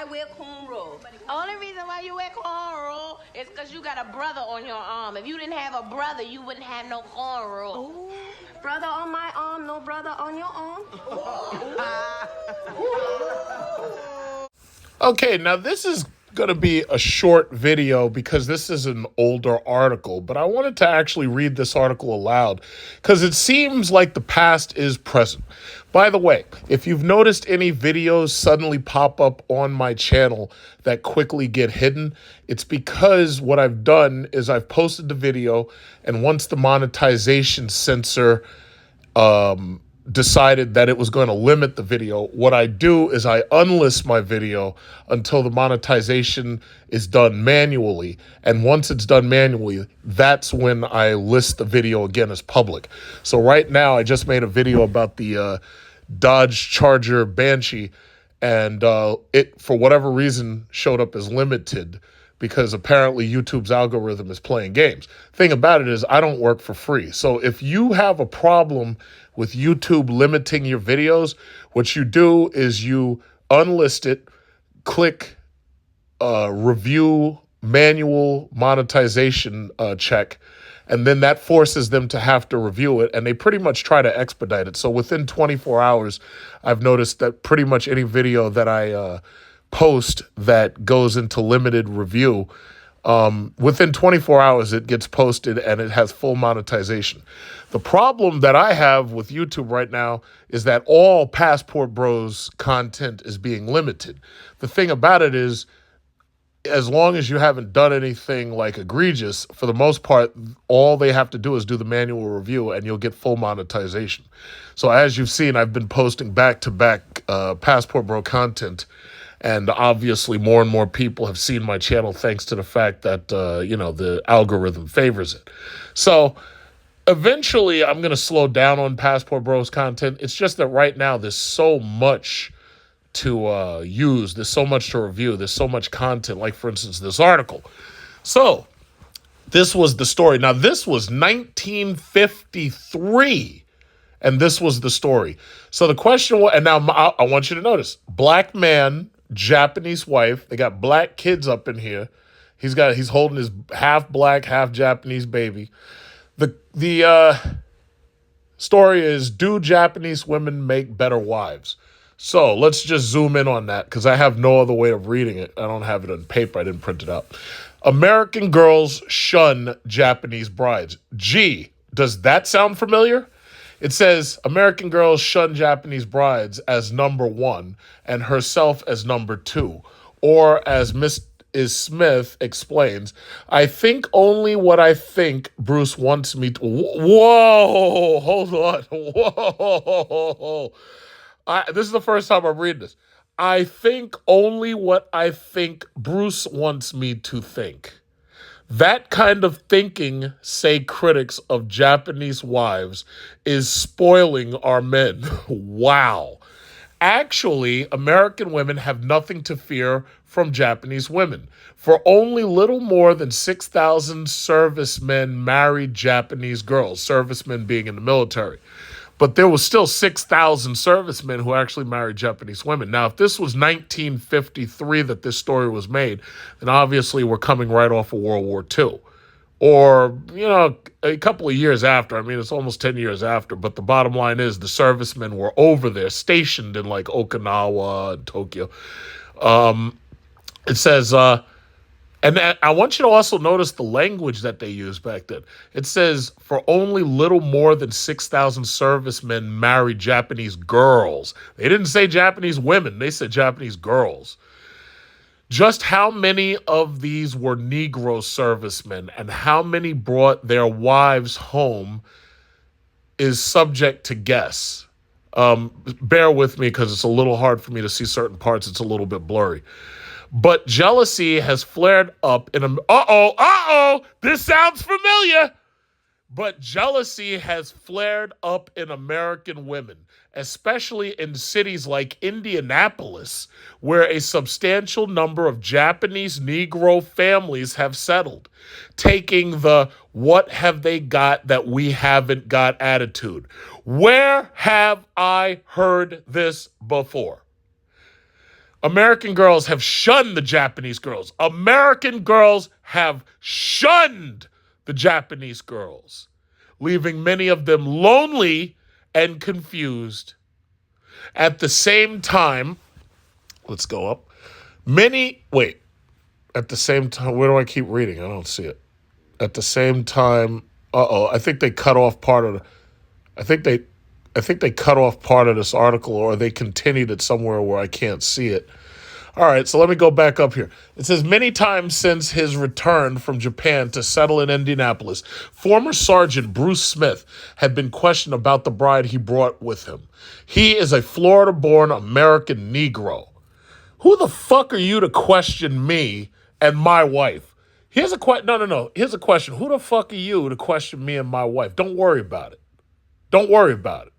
wear cornrows. Only reason why you wear cornrow is because you got a brother on your arm. If you didn't have a brother, you wouldn't have no cornrow. Ooh. Brother on my arm, no brother on your arm. Okay, now this is going to be a short video because this is an older article, but I wanted to actually read this article aloud because it seems like the past is present. By the way, if you've noticed any videos suddenly pop up on my channel that quickly get hidden, it's because what I've done is I've posted the video, and once the monetization censor decided that it was going to limit the video, what I do is I unlist my video until the monetization is done manually. And once it's done manually, that's when I list the video again as public. So right now, I just made a video about the Dodge Charger Banshee, and it, for whatever reason, showed up as limited because apparently YouTube's algorithm is playing games. Thing about it is I don't work for free. So if you have a problem with YouTube limiting your videos, what you do is you unlist it, click review manual monetization check, and then that forces them to have to review it, and they pretty much try to expedite it. So within 24 hours, I've noticed that pretty much any video that I post that goes into limited review, within 24 hours, it gets posted and it has full monetization. The problem that I have with YouTube right now is that all Passport Bros content is being limited. The thing about it is, as long as you haven't done anything like egregious, for the most part, all they have to do is do the manual review and you'll get full monetization. So as you've seen, I've been posting back-to-back Passport Bro content, and obviously more and more people have seen my channel thanks to the fact that, the algorithm favors it. So eventually I'm going to slow down on Passport Bros content. It's just that right now there's so much to use. There's so much to review. There's so much content, like, for instance, this article. So this was the story. Now, this was 1953, and this was the story. So the question was, and now I want you to notice, black man, Japanese wife. They got black kids up in here. He's holding his half black, half Japanese baby. The story is, do Japanese women make better wives? So let's just zoom in on that because I have no other way of reading it. I don't have it on paper. I didn't print it out. American girls shun Japanese brides. Gee, does that sound familiar? It says American girls shun Japanese brides as number one and herself as number two. Or as Ms. Smith explains, I think only what I think Bruce wants me to... Whoa, hold on. Whoa. This is the first time I'm reading this. I think only what I think Bruce wants me to think. That kind of thinking, say critics of Japanese wives, is spoiling our men. Wow. Actually, American women have nothing to fear from Japanese women. For only little more than 6,000 servicemen married Japanese girls, servicemen being in the military. But there was still 6,000 servicemen who actually married Japanese women. Now, if this was 1953 that this story was made, then obviously we're coming right off of World War II. Or, a couple of years after. I mean, it's almost 10 years after. But the bottom line is the servicemen were over there, stationed in like Okinawa and Tokyo. It says... And I want you to also notice the language that they used back then. It says, for only little more than 6,000 servicemen married Japanese girls. They didn't say Japanese women. They said Japanese girls. Just how many of these were Negro servicemen and how many brought their wives home is subject to guess. Bear with me because it's a little hard for me to see certain parts. It's a little bit blurry. But jealousy has flared up in this sounds familiar. But jealousy has flared up in American women, especially in cities like Indianapolis, where a substantial number of Japanese Negro families have settled, taking the what have they got that we haven't got attitude. Where have I heard this before? American girls have shunned the Japanese girls. American girls have shunned the Japanese girls, leaving many of them lonely and confused. At the same time, let's go up. At the same time, where do I keep reading? I don't see it. At the same time, I think they cut off part of I think they cut off part of this article, or they continued it somewhere where I can't see it. All right, so let me go back up here. It says, many times since his return from Japan to settle in Indianapolis, former Sergeant Bruce Smith had been questioned about the bride he brought with him. He is a Florida-born American Negro. Who the fuck are you to question me and my wife? Here's a question. No. Here's a question. Who the fuck are you to question me and my wife? Don't worry about it. Don't worry about it.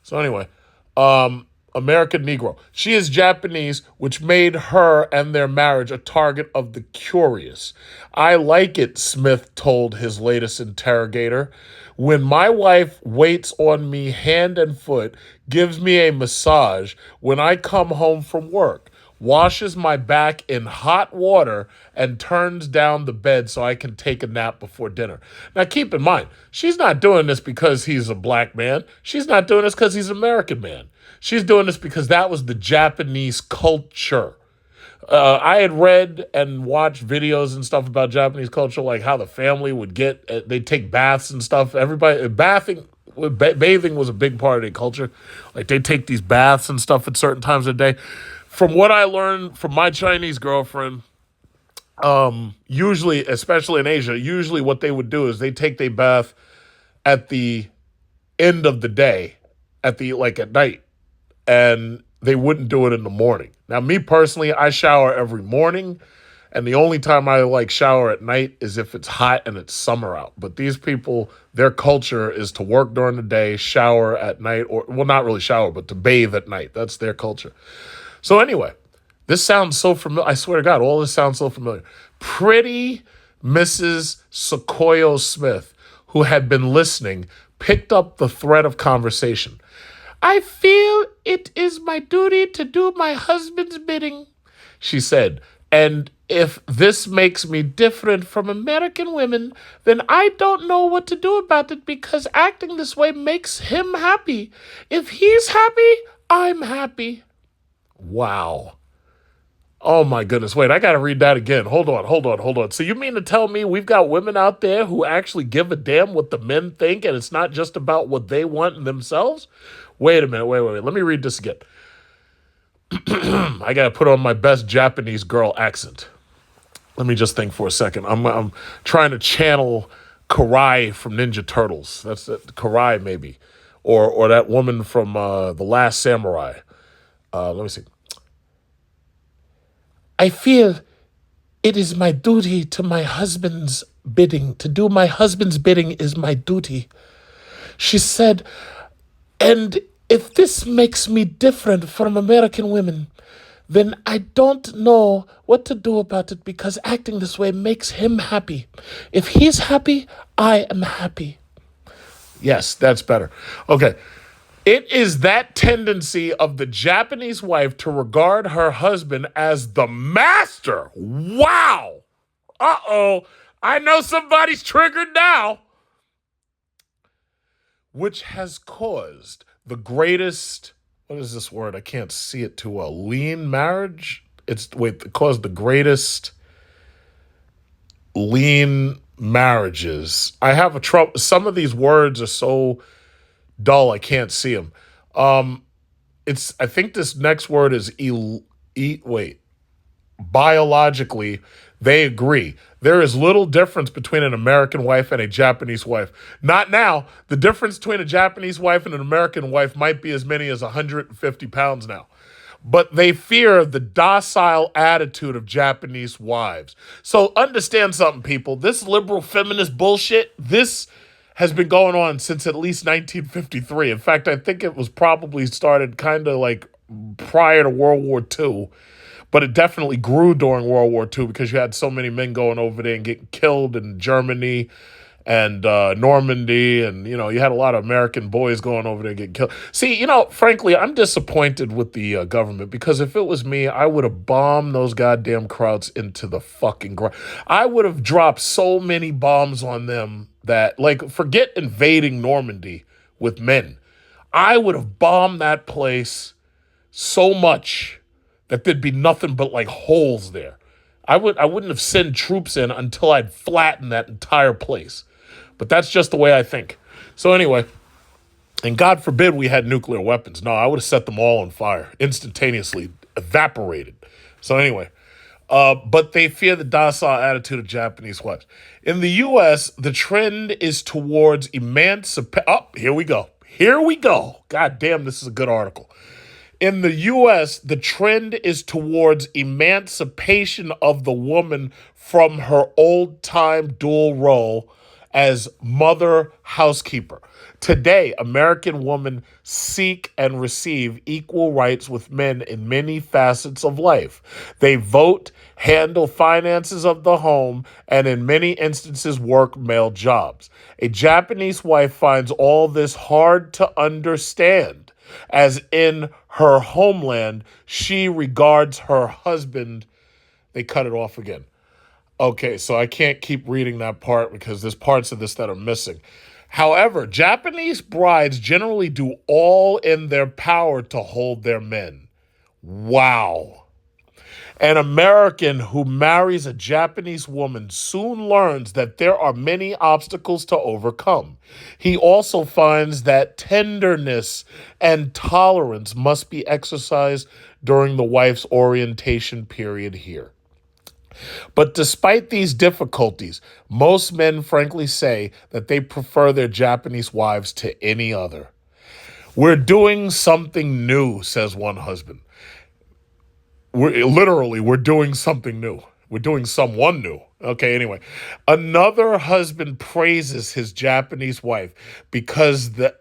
So anyway, American Negro. She is Japanese, which made her and their marriage a target of the curious. I like it, Smith told his latest interrogator. When my wife waits on me hand and foot, gives me a massage when I come home from work, washes my back in hot water, and turns down the bed so I can take a nap before dinner. Now, keep in mind, she's not doing this because he's a black man. She's not doing this because he's an American man. She's doing this because that was the Japanese culture. I had read and watched videos and stuff about Japanese culture, like how the family would they'd take baths and stuff. Bathing was a big part of their culture. Like they'd take these baths and stuff at certain times of the day. From what I learned from my Chinese girlfriend, usually, especially in Asia, usually what they would do is they take their bath at the end of the day, at night, and they wouldn't do it in the morning. Now, me personally, I shower every morning, and the only time I shower at night is if it's hot and it's summer out. But these people, their culture is to work during the day, shower at night, not really shower, but to bathe at night. That's their culture. So anyway, this sounds so familiar. I swear to God, all this sounds so familiar. Pretty Mrs. Sequoia Smith, who had been listening, picked up the thread of conversation. I feel it is my duty to do my husband's bidding, she said. And if this makes me different from American women, then I don't know what to do about it because acting this way makes him happy. If he's happy, I'm happy. Wow. Oh my goodness. Wait, I got to read that again. Hold on. So you mean to tell me we've got women out there who actually give a damn what the men think and it's not just about what they want in themselves? Wait a minute. Wait. Let me read this again. I got to put on my best Japanese girl accent. Let me just think for a second. I'm trying to channel Karai from Ninja Turtles. That's it. Karai maybe. Or that woman from The Last Samurai. Let me see. I feel it is my duty to my husband's bidding. To do my husband's bidding is my duty. She said, and if this makes me different from American women, then I don't know what to do about it because acting this way makes him happy. If he's happy, I am happy. Yes, that's better. Okay. It is that tendency of the Japanese wife to regard her husband as the master. Wow. Uh-oh. I know somebody's triggered now. Which has caused the greatest, what is this word? I can't see it too well. Lean marriage? It caused the greatest lean marriages. I have a trouble. Some of these words are so dull I can't see them. I think this next word is biologically, they agree. There is little difference between an American wife and a Japanese wife. Not now. The difference between a Japanese wife and an American wife might be as many as 150 pounds now. But they fear the docile attitude of Japanese wives. So understand something, people. This liberal feminist bullshit, this has been going on since at least 1953. In fact, I think it was probably started kind of prior to World War II, but it definitely grew during World War II because you had so many men going over there and getting killed in Germany and Normandy, and you had a lot of American boys going over there getting killed. See, frankly, I'm disappointed with the government, because if it was me, I would have bombed those goddamn Krauts into the fucking ground. I would have dropped so many bombs on them that, like, forget invading Normandy with men. I would have bombed that place so much that there'd be nothing but like holes there. I wouldn't have sent troops in until I'd flattened that entire place. But that's just the way I think. So anyway, and God forbid we had nuclear weapons. No, I would have set them all on fire, instantaneously, evaporated. So anyway, but they fear the docile attitude of Japanese wives. In the U.S., the trend is towards emancipation. Oh, here we go. Here we go. God damn, this is a good article. In the U.S., the trend is towards emancipation of the woman from her old-time dual role as mother housekeeper. Today, American women seek and receive equal rights with men in many facets of life. They vote, handle finances of the home, and in many instances work male jobs. A Japanese wife finds all this hard to understand, as in her homeland, she regards her husband. They cut it off again. Okay, so I can't keep reading that part because there's parts of this that are missing. However, Japanese brides generally do all in their power to hold their men. Wow. An American who marries a Japanese woman soon learns that there are many obstacles to overcome. He also finds that tenderness and tolerance must be exercised during the wife's orientation period here. But despite these difficulties, most men frankly say that they prefer their Japanese wives to any other. We're doing something new, says one husband. We're doing something new. We're doing someone new. Okay, anyway. Another husband praises his Japanese wife because I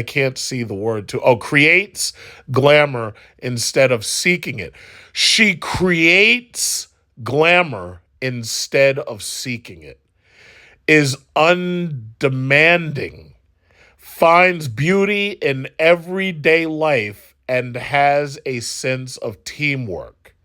can't see the word too. Oh, creates glamour instead of seeking it. She creates glamour instead of seeking it. Is undemanding. Finds beauty in everyday life and has a sense of teamwork.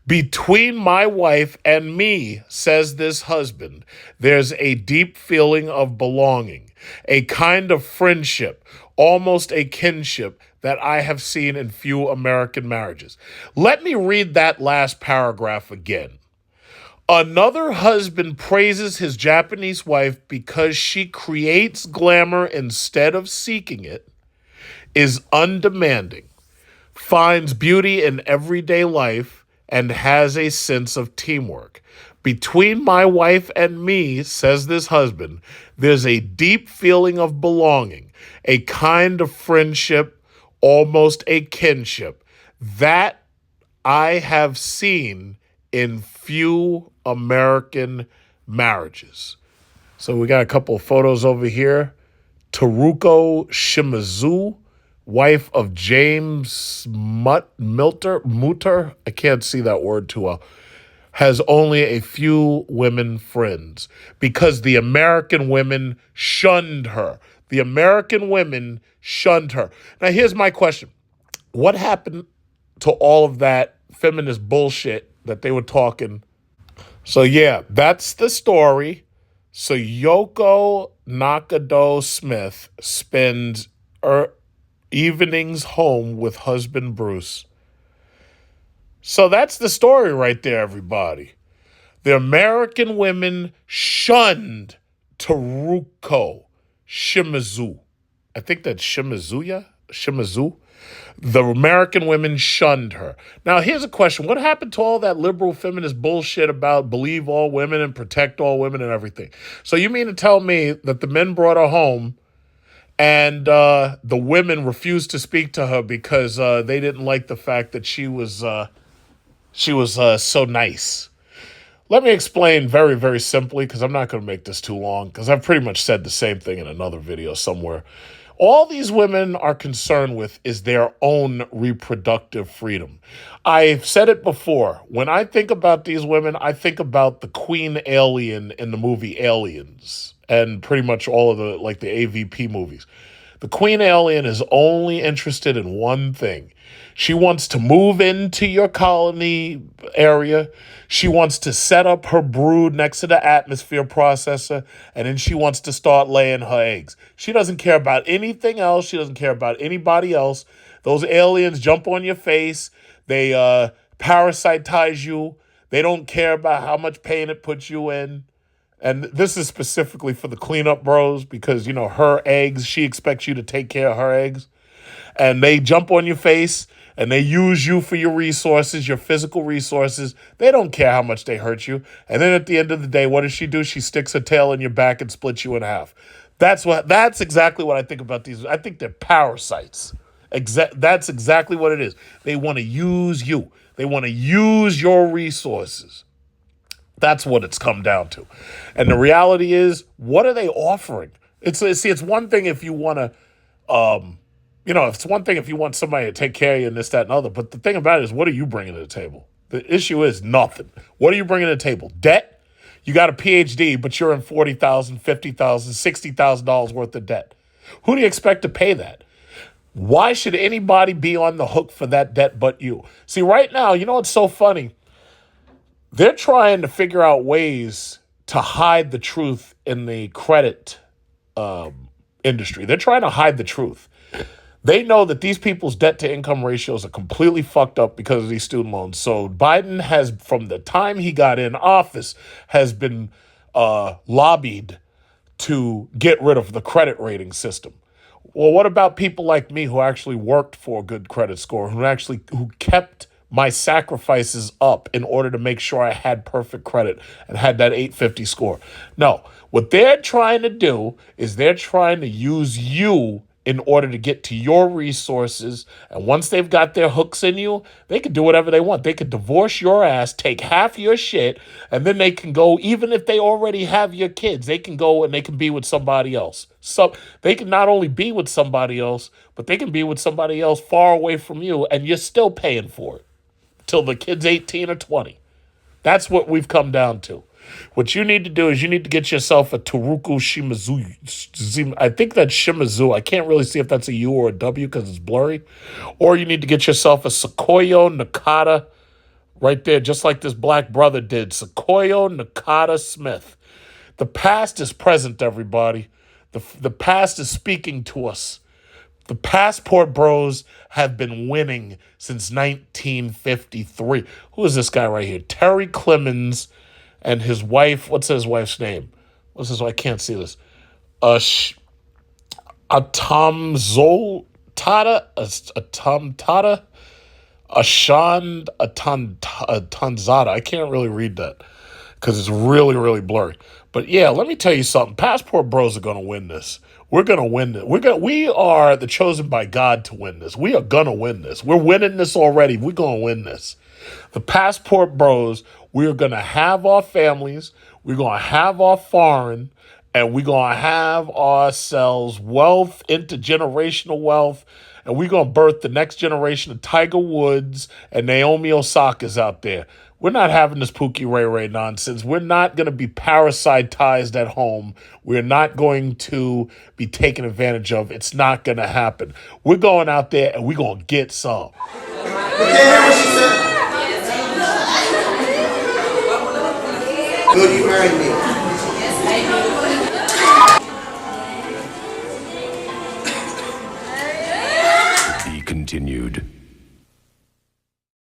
Between my wife and me, says this husband, there's a deep feeling of belonging, a kind of friendship, almost a kinship that I have seen in few American marriages. Let me read that last paragraph again. Another husband praises his Japanese wife because she creates glamour instead of seeking it, is undemanding, finds beauty in everyday life, and has a sense of teamwork. Between my wife and me, says this husband, there's a deep feeling of belonging, a kind of friendship, almost a kinship, that I have seen in few American marriages. So we got a couple of photos over here. Teruko Shimizu, wife of James Mutter, I can't see that word too well, has only a few women friends because the American women shunned her. The American women shunned her. Now, here's my question. What happened to all of that feminist bullshit that they were talking? So, yeah, that's the story. So, Yoko Nakado Smith spends evenings home with husband Bruce. So that's the story right there, everybody. The American women shunned Teruko Shimizu. I think that's Shimizu. The American women shunned her. Now, here's a question. What happened to all that liberal feminist bullshit about believe all women and protect all women and everything? So you mean to tell me that the men brought her home and the women refused to speak to her because they didn't like the fact that she was so nice? Let me explain very, very simply, because I'm not going to make this too long, because I've pretty much said the same thing in another video somewhere. All these women are concerned with is their own reproductive freedom. I've said it before. When I think about these women, I think about the queen alien in the movie Aliens and pretty much all of the AVP movies. The queen alien is only interested in one thing. She wants to move into your colony area. She wants to set up her brood next to the atmosphere processor, and then she wants to start laying her eggs. She doesn't care about anything else. She doesn't care about anybody else. Those aliens jump on your face. They parasitize you. They don't care about how much pain it puts you in. And this is specifically for the cleanup bros because, her eggs, she expects you to take care of her eggs. And they jump on your face and they use you for your resources, your physical resources. They don't care how much they hurt you. And then at the end of the day, what does she do? She sticks her tail in your back and splits you in half. That's exactly what I think about these. I think they're parasites. That's exactly what it is. They want to use you. They want to use your resources. That's what it's come down to. And the reality is, what are they offering? It's one thing if you want to, it's one thing if you want somebody to take care of you and this, that, and other. But the thing about it is, what are you bringing to the table? The issue is nothing. What are you bringing to the table? Debt? You got a PhD, but you're in $40,000, $50,000, $60,000 worth of debt. Who do you expect to pay that? Why should anybody be on the hook for that debt but you? See, right now, what's so funny? They're trying to figure out ways to hide the truth in the credit industry. They're trying to hide the truth. They know that these people's debt-to-income ratios are completely fucked up because of these student loans. So Biden has, from the time he got in office, has been lobbied to get rid of the credit rating system. Well, what about people like me who actually worked for a good credit score, who kept my sacrifices up in order to make sure I had perfect credit and had that 850 score? No, what they're trying to do is they're trying to use you in order to get to your resources. And once they've got their hooks in you, they can do whatever they want. They could divorce your ass, take half your shit, and then they can go, even if they already have your kids, they can go and they can be with somebody else. So they can not only be with somebody else, but they can be with somebody else far away from you, and you're still paying for it till the kid's 18 or 20. That's what we've come down to. What you need to do is you need to get yourself a Teruku Shimazu. I think that's Shimazu. I can't really see if that's a U or a W because it's blurry. Or you need to get yourself a Sequoia Nakata right there, just like this black brother did. Sequoia Nakata Smith. The past is present, everybody. The past is speaking to us. The Passport Bros have been winning since 1953. Who is this guy right here? Terry Clemens and his wife. What's his wife's name? I can't see this. Atamzada, Atanzada. I can't really read that because it's really, really blurry. But yeah, let me tell you something. Passport Bros are going to win this. We're going to win it. We are the chosen by God to win this. We are going to win this. We're winning this already. We're going to win this. The Passport Bros, we're going to have our families. We're going to have our foreign. And we're going to have ourselves wealth, intergenerational wealth. And we're going to birth the next generation of Tiger Woods and Naomi Osaka's out there. We're not having this Pookie Ray Ray nonsense. We're not going to be parasitized at home. We're not going to be taken advantage of. It's not going to happen. We're going out there and we're going to get some. You can't hear what she said? Good, you married me. Be continued.